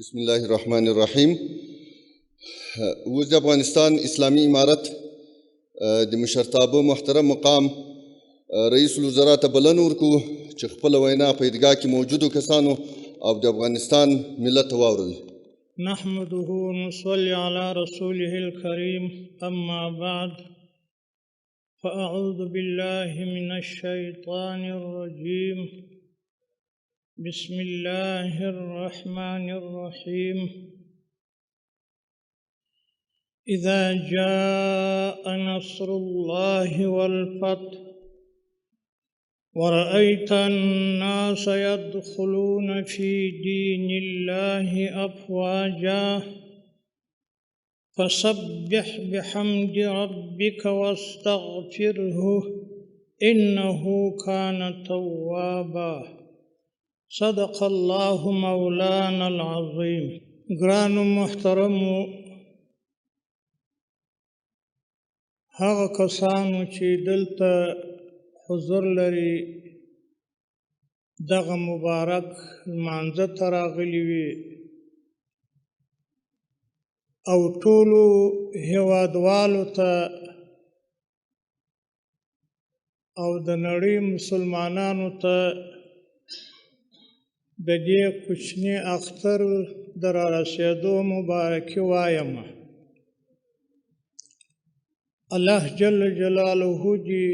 بسم الله الرحمن الرحیم. اوس د افغانستان اسلامي امارت د مشرتابه محترم مقام رئیس الوزرا ته بلنه ورکوو چې خپله وینا په عیدګاه کې موجودو کسانو او د افغانستان ملت ته واوروي. نحمده ونصلي على رسوله الكريم أما بعد فأعوذ بالله من الشيطان الرجيم بسم الله الرحمن الرحيم إذا جاء نصر الله والفتح ورأيت الناس يدخلون في دين الله أفواجا فسبح بحمد ربك واستغفره إنه كان توابا صدق الله مولانا العظيم. گران محترم هغه کسانو چې دلته حضور لري دغه مبارک لمانځه ته راغلي وي او ټولو هیوادوالو ته او د نړۍ مسلمانانو ته د دې کوچني اختر د رارسېدو مبارکي وایم. الله جل جلاله دې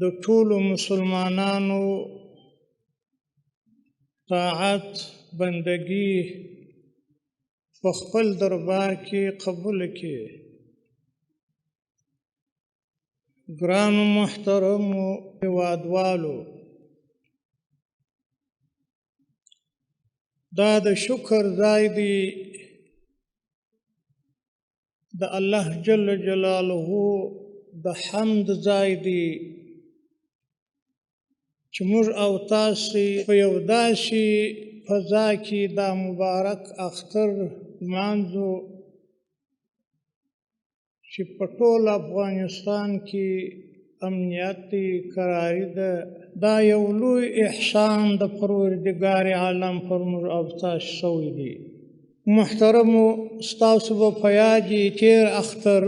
د ټولو مسلمانانو طاعت بندگی په خپل دربار کې قبول کړي. ګرانو محترمو هیوادوالو، دا د شکر ځای دی، د الله جل جلاله د حمد ځای دی چې موږ او تاسې په یو داسې فضا کې دا مبارک اختر لمانځو چې په ټول افغانستان کې امنیت دی، قراري ده. دا یو لوی احسان د پروردګار عالم پر موږ او تاسې شوی دی. محترمو، ستاسو به په یاد وي تېر اختر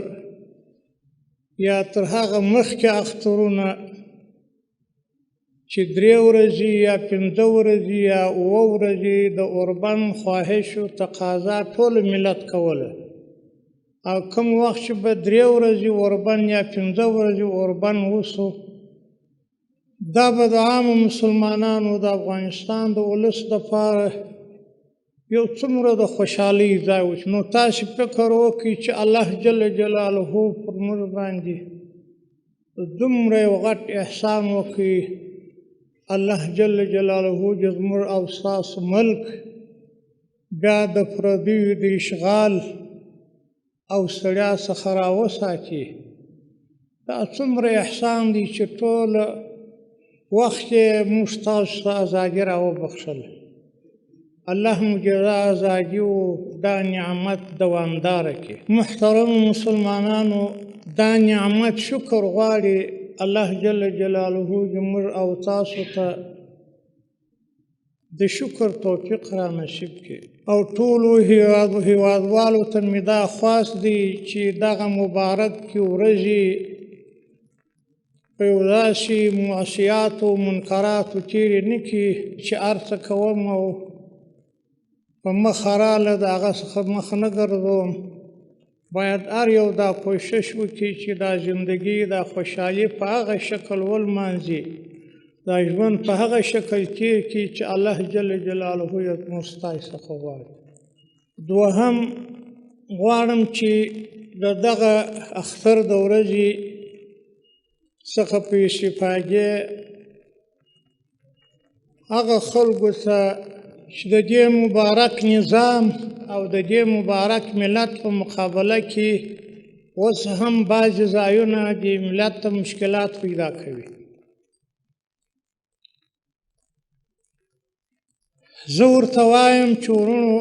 یا تر هغه مخکې اخترونه چې 3 ورځې یا 5 ورځې یا 7 ورځې د اوربند خواهشو تقاضا ټول ملت کوله، او کوم وخت چې به 3 ورځې اوربند یا 5 ورځې اوربند وسو، دا به د عامو مسلمانانو د افغانستان د ولس دپاره یو څومره د خوشحالۍ ځای و. نو تاسې فکر وکړئ چې الله جل جلاله پر موږ باندې دومره یو غټ احسان وکړي. الله جل جلاله دې زموږ او ستاسو ملک بیا د پردیو د اشغال او ستړیا څخه راوساتي. دا څومره احسان دی چې ټول وخت یې موږ تاسو ته ازادي راوبخښل. الله مو جزا ازادي و دا نعمت دوامداره کړي. محترم مسلمانانو، دا نعمت شکر غواړي. الله جل جلاله موږ او تاسو ته د شکر توفیق را نصیب کړي. او ټولو هیوادوالو ته مې دا خواست دی چې دغه مبارک کې ورځې په یو داسې معصیاتو منکراتو تېرې نه کړي چې هر څه کوم او په مخه راله د هغه څخه مخ نه ګرځوم. باید هر یو دا کوشش وکړي چې دا زندګي دا خوشحالي په هغه شکل ولمانځي، دا ژوند په هغه شکل تېر کړي چې الله جل جلاله یې موږ ستاسې څخه غواړي. دوهم غواړم چې د دغه اختر د ورځې څخه په استفادې هغه خلکو ته چې د دې مبارک نظام او د دې مبارک ملت په مقابله کې اوس هم بعضې ځایونه د ملت ته مشکلات پیدا کوي. زه ورته وایم چې ورونو،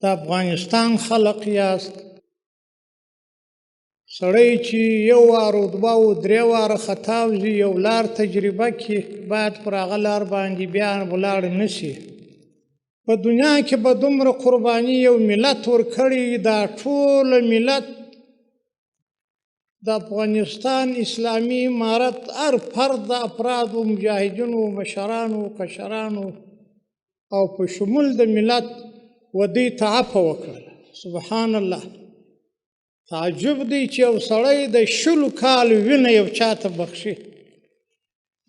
د افغانستان خلق یاست، سړی چې یو وار او 2 او 3 واره خطا وځي، یو لار تجربه کې باید پر هغه لار باندې بیا ولاړ نه شي. په دنیا کې به دومره قرباني یو ملت ورکړي دا ټول ملت د افغانستان اسلامي امارت هر فرد د افرادو مجاهدینو مشرانو کشرانو او په شمول د ملت ودې ته عفو وکړله سبحان الله تعجب دی چې یو سړی د 100 کالو وینه یو چاته بخشي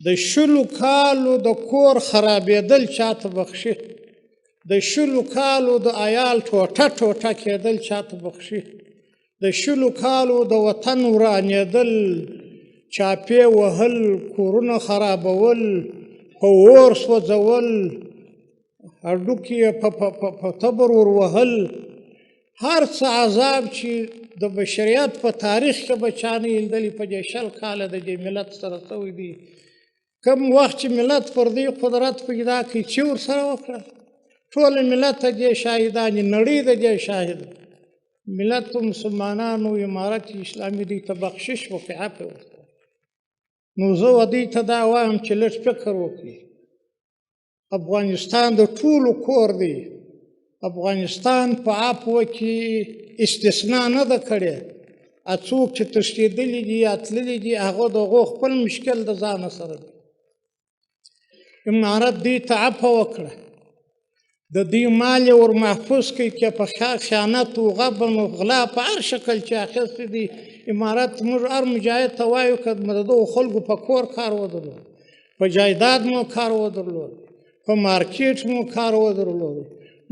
د 100 کالو د کور خرابېدل چاته بخشي د 100 کالو د عیال ټوټه ټوټه کېدل چاته بخشي د 100 کالو د وطن ورانېدل چاپې وهل کورونه خرابول په اور سوځول هډوکي په تبر ور وهل هر څه عذاب چې د بشریت په تاریخ کې به چا نه لیدلي په دې 100 کاله د دې ملت سره شوي دي کوم وخت چې ملت پر دې قدرت پیدا کړي چې ورسره وکړه ټول ملت ته دې شاهدان نړۍ د دې شاهد ملت مسلمانانو امارت اسلامي دې ته بخشش وکړي عفو ورکړي نو زه دې ته دا وایم چې لږ فکر وکړي افغانستان د ټولو کور دی افغانستان په عفو کې استثناء نه ده کړې څوک چې تښتېدلي دي یا تللي دي هغه د هغو خپل مشکل د ځانه سره دی امارت دې ته عفو وکړه د دې مال یې ور محفوظ کړي چې په خیانت و غبن و غلا په هر شکل چې اخیستی دي امارت موږ هر مجاهد ته وایو که د دغو خلکو په کور کار ودرلود په جایداد مو کار ودرلود په مارکیټ مو کار ودرلود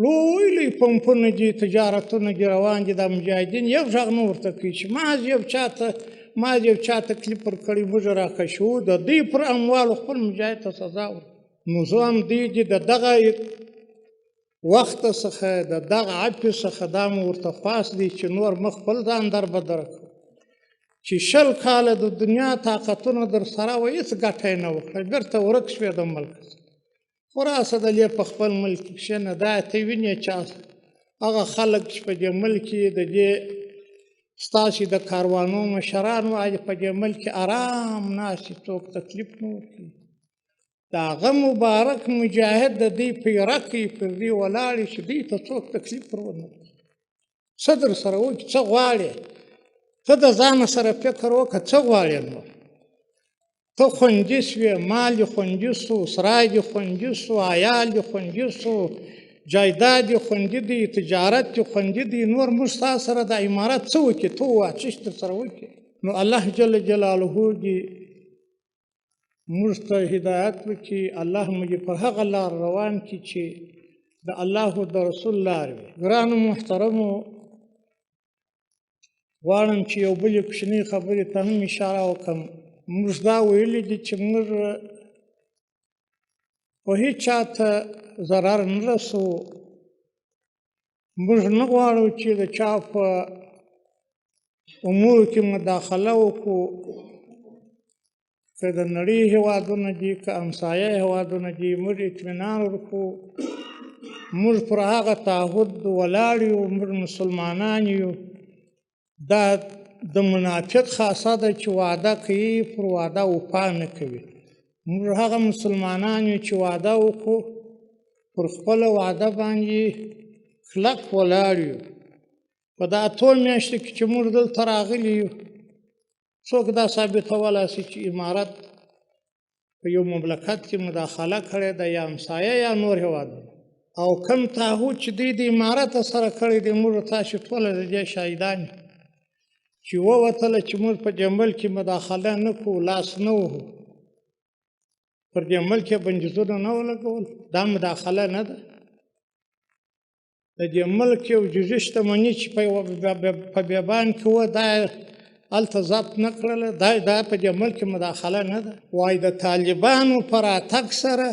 لوی لوی پمپونه دي تجارتونه دي روان دي دا مجاهدین یو غږ نه ورته کوي چې ما یو چاته کلیپ ورکړی موږ راکشو د دې پر اموالو خپل مجاهد ته سزا ورکړو نو زه هم دې د دغه وخت څخه د دغه عفو څخه دا مو ورته خواست دی چې نور مخ خپل ځان در بدره کړو چې 100 کاله د دنیا طاقتونه در سره وه هېڅ ګټه یې نه وکړه بېرته ورک شوې د ملک خو راسه دلې په خپل ملک کښېنه دا ته وینې چې هغه خلک چې په دې ملک کې د دې ستاسې د کاروانو مشران وایي په دې ملک کې ارام ناستې څوک تکلیف نه ورکوي د هغه مبارک مجاهد د دې پیره کوي پر دې ولاړې چې دوی ته څوک تکلیف ور ونه کړي څه در سره وکړي څه غواړې ته د ځانه سره فکر وکړه څه غواړې نور ته خوندي شوې مال دې خوندي شو سرای دې خوندي شو عیال دې خوندي شو جایداد دې خوندي دی تجارت دې خوندي دی نور موږ ستا سره د امارت څه وکړي ته ووایه څه در سره وکړي نو الله جل جلاله دې موږ ته هدایت وکړي الله موږ په هغه لار روان کړي چې د الله او د رسول لار وي ګرانو محترمو غواړم چې یو بلې کوچنۍ خبرې ته هم اشاره وکړم موږ دا ویلي دي چې موږ په هېڅ چا ته ضرر نه رسو موږ نه غواړو چې د چا په امورو کې مداخله وکړو که د نړۍ هېوادونه دي که همسایه هېوادونه دي موږ اطمینان ورکړو موږ پر هغه تعهد ولاړ یو موږ مسلمانان یو دا د منافق خاصه ده چې وعده کوي پر وعده وفا نه کوي موږ هغه مسلمانان یو چې وعده وکړو پر خپله وعده باندې کلک ولاړ یو په دا 2 میاشتې کې چې موږ دلته راغلي یو څوک دا ثابتولی شي چې امارت په یو مملکت کې مداخله کړې ده یا همسایه یا نور هېوادونه او کوم تعهد چې دوی د امارت سره کړی دی موږ تاسو ټوله د دې شاهدان چې ووتله چې موږ په دې ملک کې مداخله نه کوو لاس نه وهو پر دې ملک یې بندیزونه نه ولګول دا مداخله نه ده د دې ملک یو جزي شتمني چې په بیابان کې وه دا هلته ضبط نه کړله دا په دې ملک کې مداخله نه ده وایي د طالبانو په راتګ سره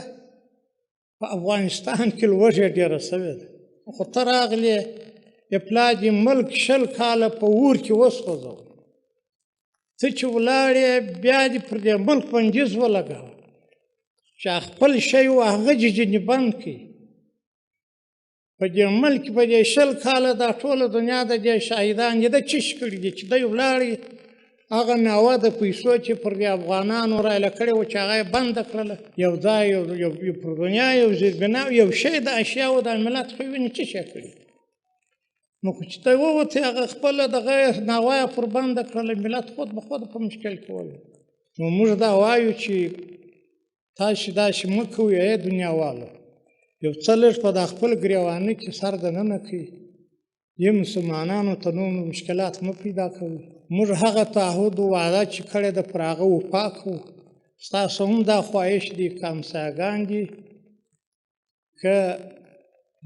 په افغانستان کې لوږه ډېره سوې ده خو ته راغلې پلا دې ملک 100 کاله په اور کې وسوځول ته چې ولاړې بیا دې پر دې ملک بندیز ولګاوه چې خپل شی و هغه جنې بند کړي په دې ملک په دې 100 کاله دا ټوله دنیا د دې شاهدان دي د چش کړي دي چې دوی ولاړې هغه ناوه د پیسو چې پر دې افغانانو رایله کړې وه چې هغه یې بنده کړله یو ځای یو پر دنیا یو زیربنا یو شی د اشیاو د ملت خو وینې څه شی کړي نو خو چې ته ووتې هغه خپله دغه ناوه یې پر بنده کړله ملت خود به خود په مشکل کې ولو نو موږ دا وایو چې تاسې داسې مه کوئ ای دنیاوالو یو څه لږ په دا خپل ګریوانه کې سر دننه کړي دې مسلمانانو ته نور مشکلات مه پیدا کوي موږ هغه تعهد و وعده چې کړې ده پر هغه وفا کوو ستاسو هم دا خواهش دي که همسایګان دي که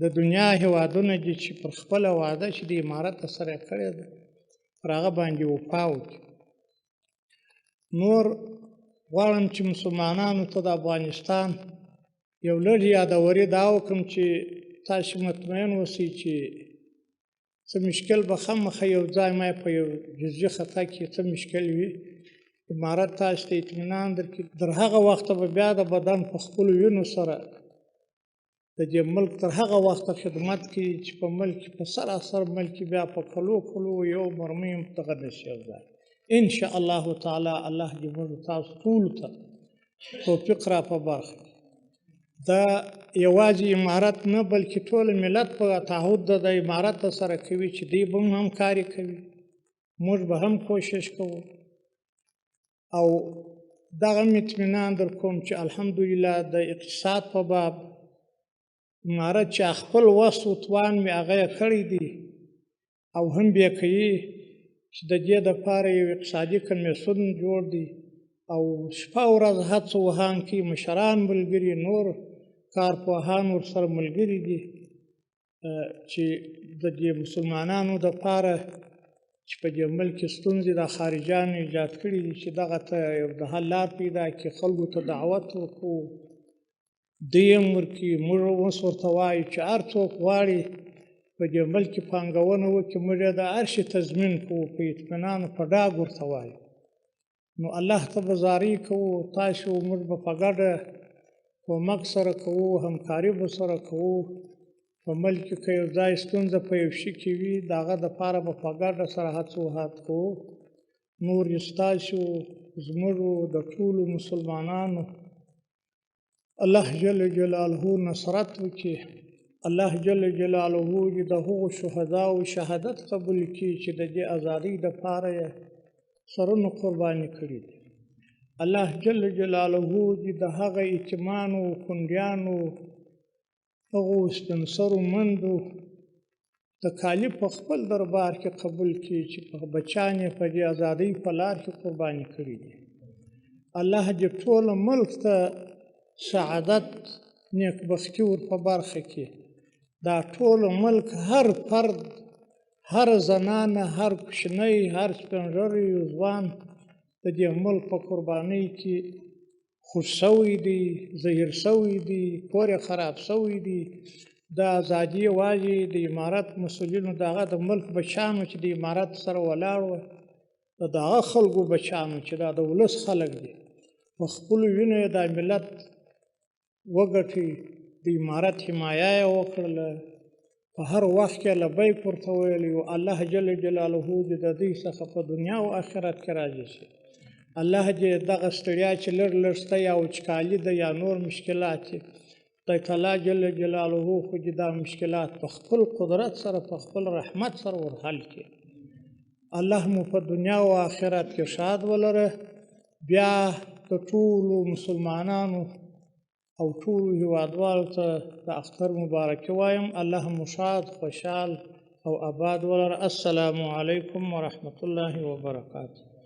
د دنیا هېوادونه دي چې پر خپله وعده چې د امارت سره یې کړې ده پر هغه باندې وفا وکړي نور غواړم چې مسلمانانو ته د افغانستان یو لږ یادوري دا وکړم چې تاسې مطمئن اوسئ چې څه مشکل به خامخا یو ځای ما په یو جزیي خطا کې څه مشکل وي امارت تاسو ته اطمینان درکړي تر هغه وخته به بیا د بدن په خپلو وینو سره د دې ملک تر هغه وخته خدمت کوي چې په ملک په سراسر ملک بیا په کلو یو مرمۍ دغه نشي یو ځای ان شاء الله تعالی الله دې موږ تاسو ټولو ته توفیق را په برخه دا یوازې امارت نه بلکې ټول ملت په تعهد د امارت سره کوي چې دوی به هم همکاري کوي موږ به هم کوشش کوو او دغه اطمینان در کوم چې الحمدلله د اقتصاد په باب امارت چې خپل وس و توان مې هغه یې کړی دي او هم بیا کوي چې د دې دپاره یو اقتصادي کمیسیون جوړ دی او شپه ورځ هڅه وهان کې مشران ملګري نور کارپوهان ورسره ملګري دي چې د دې مسلمانانو دپاره چې په دې ملک کې ستونزې د خارجیانو ایجاد کړي دي چې دغه ته یو د حل لار پیدا کړي خلکو ته دعوت ورکړو دوی هم ورکړي موږ اوس ورته وایو چې هر څوک غواړي په دې ملک کې پانګونه وکړي موږ یې د هر شي تضمین کوو په اطمینان په ډاګ ورته وایو نو الله ته به زارۍ کوو تاسو موږ به په ګډه کومک سره کوو همکاري به سره کوو په ملک کې که یو ځای ستونزه په یو شي کې وي د هغه دپاره به په ګډه سره هڅه وهات کوو نور یې ستاسو زموږو د ټولو مسلمانانو الله جل جلاله نصرت وکړي الله جل جلاله دې د هغو شهداو شهادت قبول کړي چې د دې ازادۍ دپاره یې سرونه قرباني کړي دي الله جل جلاله دې د هغه یتیمانو کونډیانو هغو سپین سرو مندو تکالیف په خپل دربار کې قبول کړي چې بچیان یې په دې ازادۍ په لار کې قرباني کړي دي الله دې ټول ملک ته سعادت نیکبختي ور په برخه کې دا ټول ملک هر فرد هر زنانه هر کوچنی هر سپین ږیری ځوان د دې ملک په قربانۍ کې خوش سوی دي زهیر سوی دي کور یې خراب سوی دي د ازادي یوازې د امارت مسؤلینو دغه د ملک بچیانو چې د امارت سره ولاړ وه د دغه خلکو بچیانو چې دا د ولس خلک دي په خپلو وینو یې دا ملت وګټي د امارت حمایه یې وکړله په هر وخت کې لبیک ورته ویلي و الله جل جلاله دې د دوی څخه په دنیا او آخرت کې راضي شي الله دې دغه ستړیا چې لږ شته یا وچکالي ده یا نور مشکلات دي خدای تعالی جل جلاله خو دې دا مشکلات په خپل قدرت سره په خپل رحمت سره ورحل کړي الله مو په دنیا او آخرت کې شاد ولره بیا د ټولو مسلمانانو او ټولو هیوادوالو ته د اختر مبارکي وایم الله مو شاد خوشحال او آباد ولره السلام علیکم ورحمة الله وبرکاته